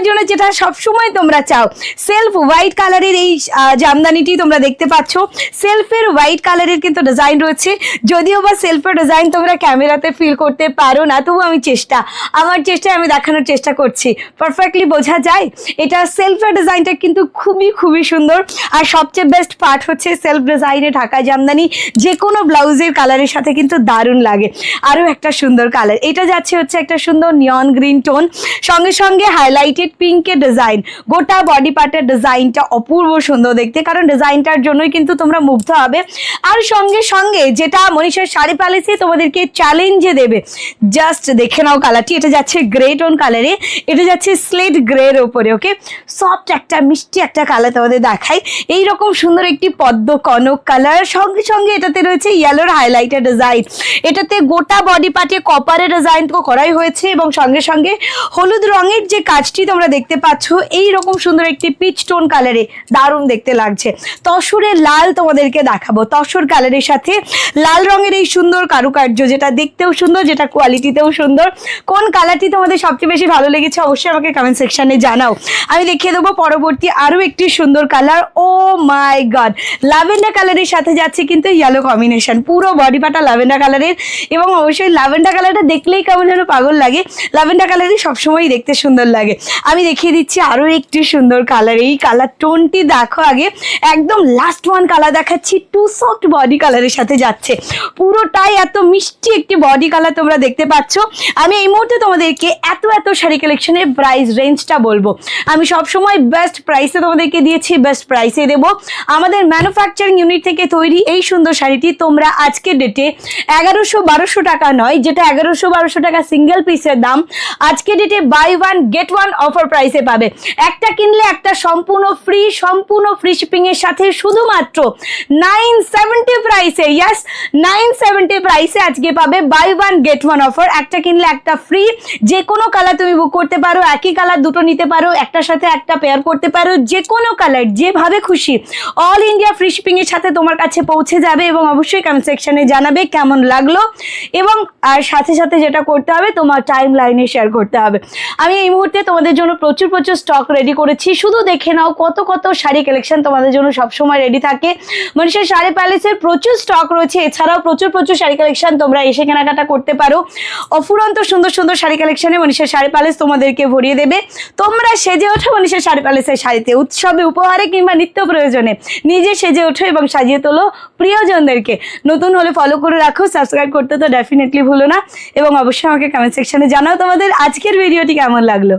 জন্য যেটা সবসময় তোমরা চাও, সেলফ হোয়াইট কালারের এই জামদানিটি তোমরা দেখতে পাচ্ছ। সেলফের হোয়াইট কালারের কিন্তু ডিজাইন রয়েছে, যদিও বা সেলফের ডিজাইন তোমরা ক্যামেরাতে ফিল করতে পারো না, তবু আমার চেষ্টায় আমি দেখানোর চেষ্টা করছি। পারফেক্টলি বোঝা যায় এটা সেলফের ডিজাইনটা কিন্তু খুবই সুন্দর। আর সবচেয়ে বেস্ট পার্ট হচ্ছে সেলফ ডিজাইনে ঢাকা জামদানি যে কোনো ব্লাউজের কালারের সাথে কিন্তু দারুণ লাগে। আরও একটা সুন্দর কালার, এটা যাচ্ছে হচ্ছে একটা সুন্দর নিয়ন গ্রিন টোন, সঙ্গে সঙ্গে হাইলাইটেড পিঙ্কের ডিজাইন। গোটা বডি পার্টের ডিজাইনটা অপূর্ব সুন্দর দেখতে, কারণ ডিজাইনটার জন্যই কিন্তু তোমরা মুগ্ধ হবে। আর সঙ্গে সঙ্গে যেটা মনীষার শাড়ি প্যালেসে তোমাদেরকে চ্যালেঞ্জে দেবে, জাস্ট দেখে নাও কালারটি। এটা যাচ্ছে গ্রে টোন কালারে, এটা যাচ্ছে স্লেট গ্রের ওপরে। ওকে, সফট একটা মিষ্টি একটা কালার তোমাদের দেখাই। এইরকম সুন্দর একটি পদ্ম কনক কালার, সঙ্গে সঙ্গে এটাতে রয়েছে ইয়েলোর হাইলাইটের ডিজাইন। এটাতে গোটা বডি পার্টে কপারের ডিজাইন তো করাই হয়েছে, এবং সঙ্গে সঙ্গে হলুদ রঙের যে কাজটি তোমরা দেখতে পাচ্ছ এইরকম সুন্দর একটি পিচ টোন কালারে দারুণ দেখতে লাগছে। তসরের লাল তোমাদেরকে দেখাবো, তসর কালারের সাথে লাল রঙের এই সুন্দর কারুকার্য, যেটা দেখতেও সুন্দর, যেটা কোয়ালিটিতেও সুন্দর। কোন কালারটি তোমাদের সবচেয়ে বেশি ভালো লেগেছে অবশ্যই আমাকে কমেন্ট সেকশনে জানাও। আমি দেখিয়ে দেবো পরবর্তী আরও একটি সুন্দর কালার। ও মাই গড, ল্যাভেন্ডার কালারের সাথে যাচ্ছে কিন্তু ইয়েলো কম্বিনেশন, পুরো বডি পাটা ল্যাভেন্ডার কালারের। এবং অবশ্যই ল্যাভেন্ডার কালারটা দেখলেই কেমন যেন পাগল লাগে, ল্যাভেন্ডার কালারই সবসময়ই দেখতে সুন্দর লাগে। আমি দেখিয়ে দিচ্ছি আরও একটি সুন্দর কালার। এই কালার টোনটি দেখো আগে, একদম লাস্ট ওয়ান কালার দেখাচ্ছি, টু সফট বডি কালারের সাথে যাচ্ছে, পুরোটাই এত মিষ্টি একটি বডি কালার তোমরা দেখতে পাচ্ছ। আমি এই মুহূর্তে তোমাদেরকে এত শাড়ি কালেকশনের প্রাইস রেঞ্জটা বলবো। আমি সবসময় বেস্ট প্রাইসে তোমাদেরকে দিয়েছি, বেস্ট প্রাইসে দেবো। আমাদের ম্যানুফ্যাকচারিং ইউনিট থেকে তৈরি এই সুন্দর শাড়িটি তোমরা আজকের ডেটে 1100-1200 টাকা নয়, যেটা 1100-1200 টাকা সিঙ্গেল পিসের দাম, আজকের ডেটে buy one get one offer প্রাইসে পাবে। একটা কিনলে একটা সম্পূর্ণ ফ্রি শিপিং এর সাথে শুধুমাত্র 970 প্রাইসে, ইয়েস 970 প্রাইসে আজকে পাবে buy one get one offer. একটা কিনলে একটা ফ্রি, যে কোনো কালার তুমি বুক করতে পারো, একই কালার দুটো নিতে পারো, একটার সাথে একটা পেয়ার করতে পারো, যে কোনো কালার যেভাবে খুশি অল ইন্ডিয়া ফ্রি শিপিং এর সাথে তোমার কাছে পৌঁছে যাবে। এবং অবশ্যই কমেন্ট সেকশনে জানাবে কেমন লাগলো, এবং আর সাথে সাথে যেটা করতে হবে তোমার টাইম লাইনে শেয়ার করতে হবে। আমি এই মুহূর্তে তোমাদের জন্য প্রচুর স্টক রেডি করেছি, শুধু দেখে নাও কত শাড়ি কালেকশন তোমাদের জন্য সবসময় রেডি থাকে। মনীষার শাড়ি প্যালেসের প্রচুর স্টক রয়েছে, এছাড়াও প্রচুর শাড়ি কালেকশন তোমরা এসে কেনাকাটা করতে পারো। অফুরন্ত সুন্দর শাড়ি কালেকশনে মনীষার শাড়ি প্যালেস তোমাদেরকে ভরিয়ে দেবে। তোমরা সেজে ওঠো মনীষার শাড়ি প্যালেসের শাড়িতে, উৎসবে উপহারে কিংবা নিত্য প্রয়োজনে নিজে সেজে ওঠো এবং সাজিয়ে তোলো প্রিয়জনদেরকে। নতুন হলে ফলো করে রাখো, সাবস্ক্রাইব করতে তো ডেফিনেটলি ভুলো না, এবং অবশ্যই আমাকে কমেন্ট সেকশনে জানাও তোমাদের আজকের ভিডিওটি কেমন লাগলো।